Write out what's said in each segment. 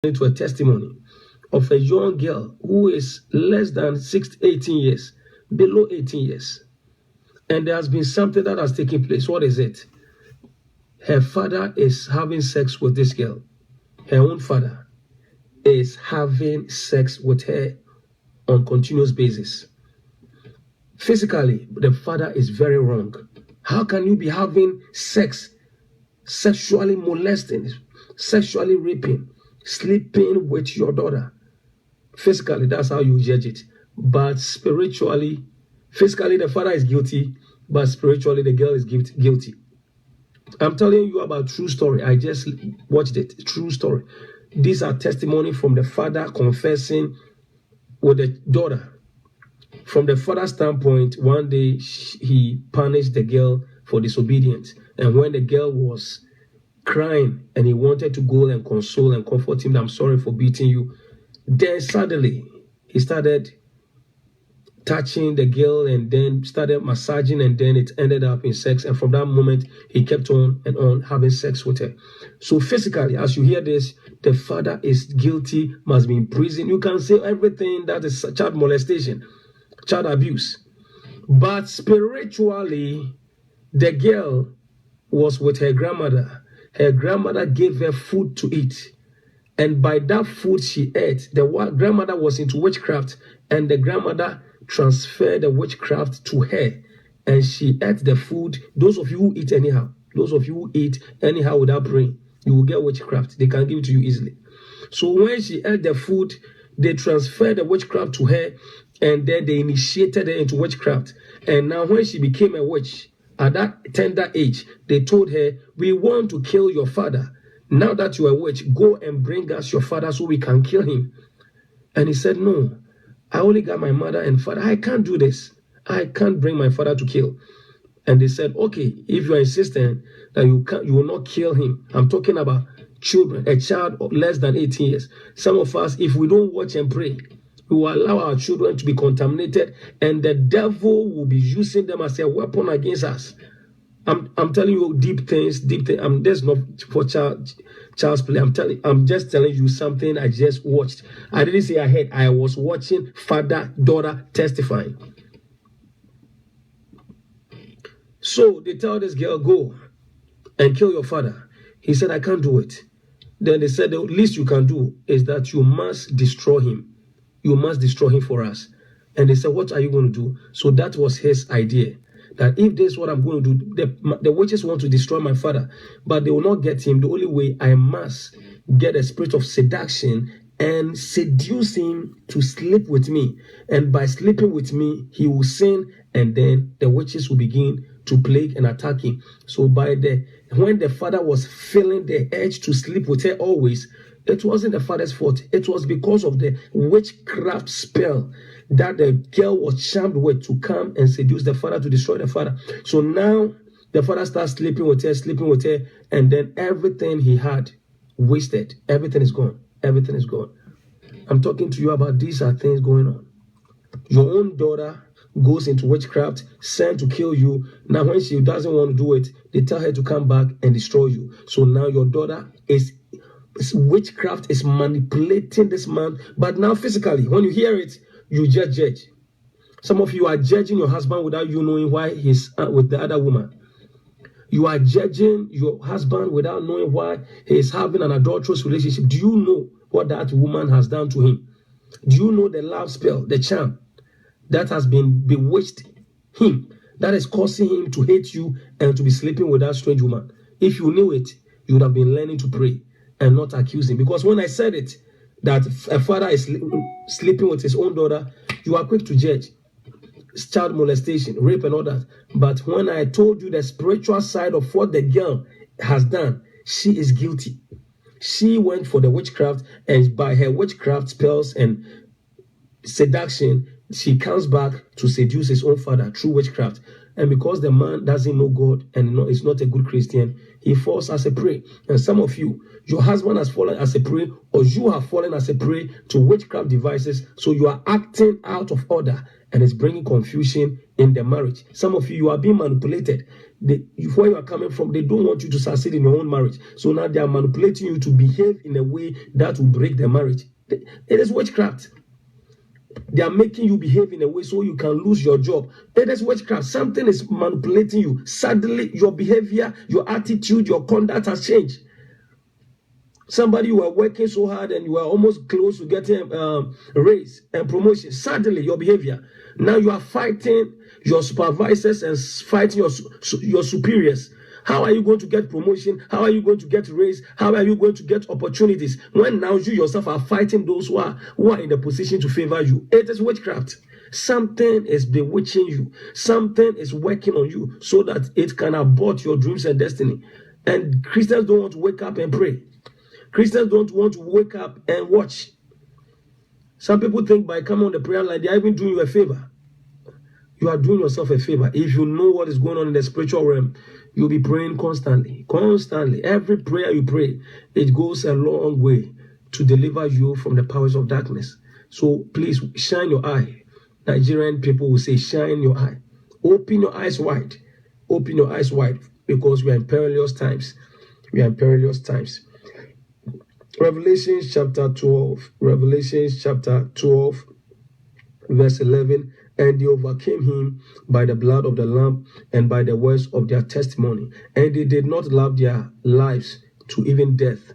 into a testimony of a young girl who is less than 18 years, below 18 years. And there has been something that has taken place. What is it? Her father is having sex with this girl. Her own father is having sex with her on continuous basis. Physically, the father is very wrong. How can you be having sex, sexually molesting, sexually raping, sleeping with your daughter? Physically, that's how you judge it. But spiritually, physically, the father is guilty, but spiritually, the girl is guilty. I'm telling you about true story. I just watched it. True story. These are testimony from the father confessing with the daughter. From the father's standpoint, one day he punished the girl for disobedience. And when the girl was crying and he wanted to go and console and comfort him, I'm sorry for beating you. Then suddenly he started touching the girl and then started massaging, and then it ended up in sex. And from that moment, he kept on and on having sex with her. So physically, as you hear this, the father is guilty, must be in prison. You can say everything that is child molestation, child abuse. But spiritually, the girl was with her grandmother. Her grandmother gave her food to eat. And by that food she ate, the grandmother was into witchcraft, and the grandmother transferred the witchcraft to her, and she ate the food. Those of you who eat anyhow, without praying, you will get witchcraft. They can give it to you easily. So when she ate the food, they transferred the witchcraft to her, and then they initiated her into witchcraft. And now when she became a witch, at that tender age, they told her, we want to kill your father. Now that you are a witch, go and bring us your father so we can kill him. And he said, no, I only got my mother and father. I can't do this. I can't bring my father to kill. And they said, okay, if you are insistent that you will not kill him. I'm talking about children, a child of less than 18 years. Some of us, if we don't watch and pray, we will allow our children to be contaminated, and the devil will be using them as a weapon against us. I'm telling you deep things. There's not for child's play. I'm just telling you something I just watched. I didn't say ahead. I was watching father, daughter testifying. So they tell this girl, go and kill your father. He said, I can't do it. Then they said, the least you can do is that you must destroy him. You must destroy him for us. And they said, what are you going to do? So that was his idea. That if this is what I'm going to do, the witches want to destroy my father, but they will not get him. The only way, I must get a spirit of seduction and seduce him to sleep with me. And by sleeping with me, he will sin, and then the witches will begin to plague and attack him. So when the father was feeling the urge to sleep with her always, it wasn't the father's fault. It was because of the witchcraft spell that the girl was charmed with to come and seduce the father, to destroy the father. So now the father starts sleeping with her, and then everything he had wasted. Everything is gone. Everything is gone. I'm talking to you about these are things going on. Your own daughter goes into witchcraft, sent to kill you. Now when she doesn't want to do it, they tell her to come back and destroy you. So now your daughter witchcraft is manipulating this man. But now physically, when you hear it, you just judge. Some of you are judging your husband without you knowing why he's with the other woman. You are judging your husband without knowing why he's having an adulterous relationship. Do you know what that woman has done to him? Do you know the love spell, the charm that has been bewitched him, that is causing him to hate you and to be sleeping with that strange woman? If you knew it, you would have been learning to pray and not accuse him. Because when I said it, that a father is sleeping with his own daughter, you are quick to judge. It's child molestation, rape and all that. But when I told you the spiritual side of what the girl has done, she is guilty. She went for the witchcraft, and by her witchcraft spells and seduction, she comes back to seduce his own father through witchcraft. And because the man doesn't know God and is not a good Christian, he falls as a prey. And some of you, your husband has fallen as a prey, or you have fallen as a prey to witchcraft devices. So you are acting out of order, and it's bringing confusion in the marriage. Some of you are being manipulated. where you are coming from, they don't want you to succeed in your own marriage. So now they are manipulating you to behave in a way that will break the marriage. It is witchcraft. They are making you behave in a way so you can lose your job. It is witchcraft. Something is manipulating you. Suddenly, your behavior, your attitude, your conduct has changed. Somebody, you are working so hard and you are almost close to getting a raise and promotion. Suddenly, your behavior. Now you are fighting your supervisors and fighting your superiors. How are you going to get promotion? How are you going to get raise? How are you going to get opportunities when now you yourself are fighting those who are in the position to favor you? It is witchcraft. Something is bewitching you. Something is working on you so that it can abort your dreams and destiny. And Christians don't want to wake up and pray. Christians don't want to wake up and watch. Some people think by coming on the prayer line, they are even doing you a favor. You are doing yourself a favor. If you know what is going on in the spiritual realm, you'll be praying constantly. Constantly. Every prayer you pray, it goes a long way to deliver you from the powers of darkness. So please shine your eye. Nigerian people will say, shine your eye. Open your eyes wide. Open your eyes wide, because we are in perilous times. We are in perilous times. Revelation chapter 12, verse 11, and they overcame him by the blood of the Lamb and by the words of their testimony, and they did not love their lives to even death.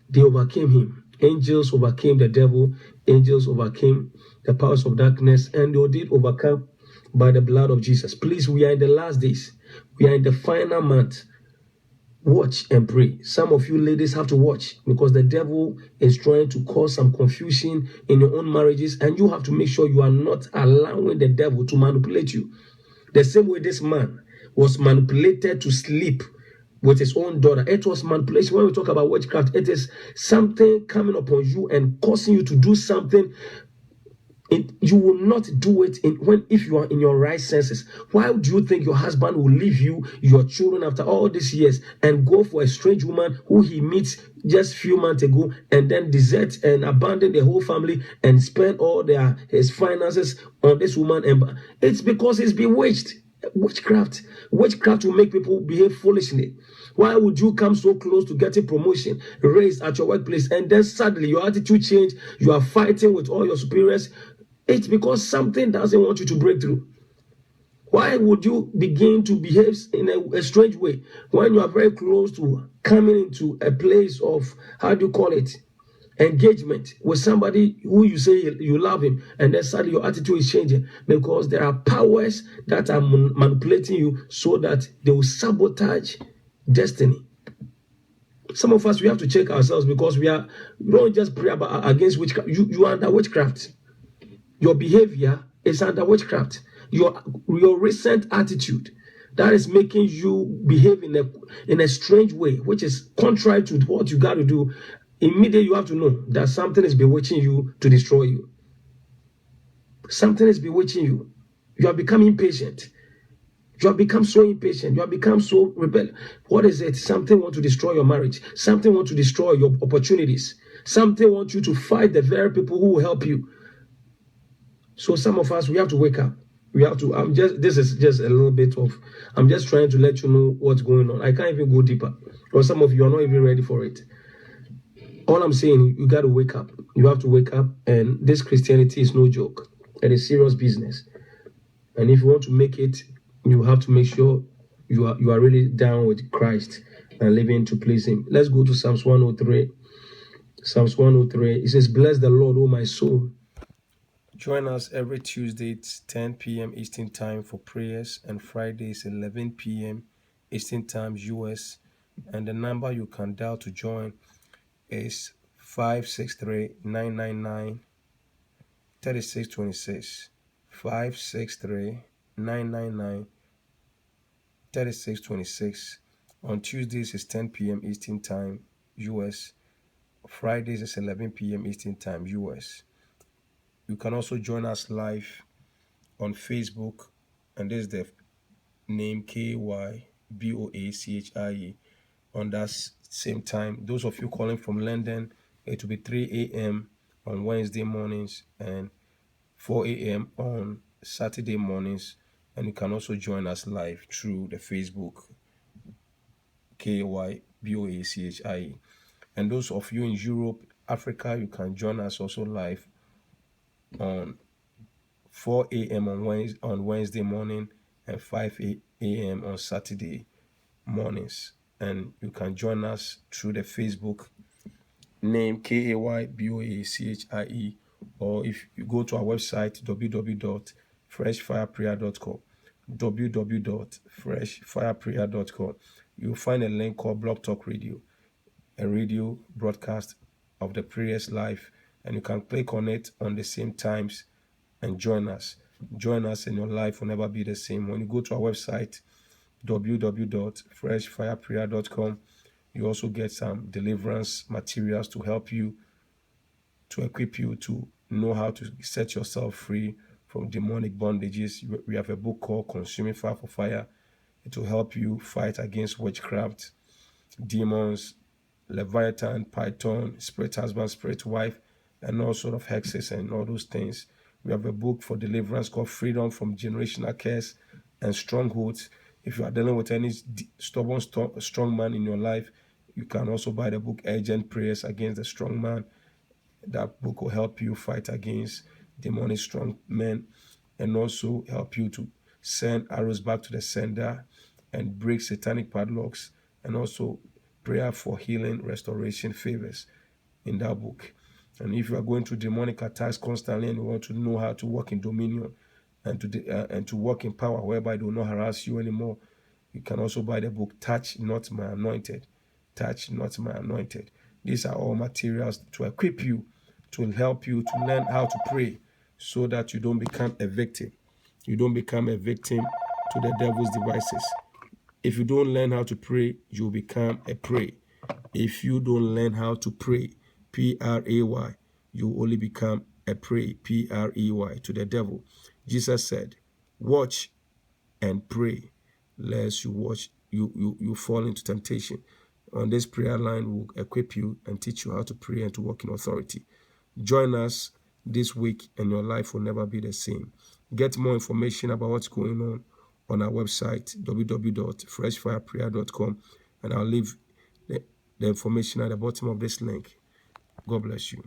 They overcame him. Angels overcame the devil. Angels overcame the powers of darkness, and they did overcome by the blood of Jesus. Please, we are in the last days. We are in the final month. Watch and pray. Some of you ladies have to watch, because the devil is trying to cause some confusion in your own marriages, and you have to make sure you are not allowing the devil to manipulate you. The same way this man was manipulated to sleep with his own daughter. It was manipulation. When we talk about witchcraft, it is something coming upon you and causing you to do something. You will not do it if you are in your right senses. Why do you think your husband will leave you, your children, after all these years, and go for a strange woman who he meets just a few months ago, and then desert and abandon the whole family and spend all his finances on this woman? And it's because he's bewitched. Witchcraft will make people behave foolishly. Why would you come so close to getting promotion, raised at your workplace, and then suddenly your attitude change? You are fighting with all your superiors. It's because something doesn't want you to break through. Why would you begin to behave in a strange way when you are very close to coming into a place of, engagement with somebody who you say you love him, and then suddenly your attitude is changing? Because there are powers that are manipulating you so that they will sabotage destiny. Some of us, we have to check ourselves, because we don't just pray against witchcraft. You are under witchcraft. Your behavior is under witchcraft. Your recent attitude that is making you behave in a strange way, which is contrary to what you got to do. Immediately you have to know that something is bewitching you to destroy you. Something is bewitching you. You have become impatient. You have become so impatient. You have become so rebellious. What is it? Something wants to destroy your marriage. Something wants to destroy your opportunities. Something wants you to fight the very people who will help you. So some of us, we have to wake up. We have to, this is just a little bit of, I'm just trying to let you know what's going on. I can't even go deeper, because some of you are not even ready for it. All I'm saying, you got to wake up. You have to wake up, and this Christianity is no joke. It is serious business. And if you want to make it, you have to make sure you are really down with Christ and living to please him. Let's go to Psalms 103. Psalms 103. It says, bless the Lord, O my soul. Join us every Tuesday at 10 p.m. Eastern Time for prayers, and Fridays 11 p.m. Eastern Time US. And the number you can dial to join is 563-999-3626. 563-999-3626. On Tuesdays is 10 p.m. Eastern Time US. Fridays is 11 p.m. Eastern Time US. You can also join us live on Facebook, and this is the name KYBOACHIE on that same time. Those of you calling from London, it will be 3 a.m. on Wednesday mornings and 4 a.m. on Saturday mornings. And you can also join us live through the Facebook, KAYBOACHIE. And those of you in Europe, Africa, you can join us also live on 4 a.m. on Wednesday morning and 5 a.m. on Saturday mornings. And you can join us through the Facebook name KAYBOACHIE, or if you go to our website www.freshfireprayer.com, www.freshfireprayer.com, you'll find a link called Blog Talk Radio, a radio broadcast of the prayers live, and you can click on it on the same times and join us. Join us, and your life will never be the same. When you go to our website www.freshfireprayer.com, you also get some deliverance materials to help you, to equip you to know how to set yourself free from demonic bondages. We have a book called Consuming Fire for Fire. It will help you fight against witchcraft, demons, Leviathan, Python, spirit husband, spirit wife, and all sort of hexes and all those things. We have a book for deliverance called Freedom from Generational Curse and Strongholds. If you are dealing with any stubborn, strong man in your life, you can also buy the book Urgent Prayers Against the Strong Man. That book will help you fight against demonic strong men and also help you to send arrows back to the sender and break satanic padlocks, and also prayer for healing, restoration, favors in that book. And if you are going through demonic attacks constantly and you want to know how to walk in dominion and to walk in power whereby they will not harass you anymore, you can also buy the book Touch Not My Anointed. Touch Not My Anointed. These are all materials to equip you, to help you to learn how to pray so that you don't become a victim. You don't become a victim to the devil's devices. If you don't learn how to pray, you become a prey. If you don't learn how to pray, P-R-A-Y, you only become a prey, P-R-E-Y, to the devil. Jesus said, watch and pray, lest you fall into temptation. On this prayer line, we'll equip you and teach you how to pray and to walk in authority. Join us this week and your life will never be the same. Get more information about what's going on our website, www.freshfireprayer.com, and I'll leave the information at the bottom of this link. God bless you.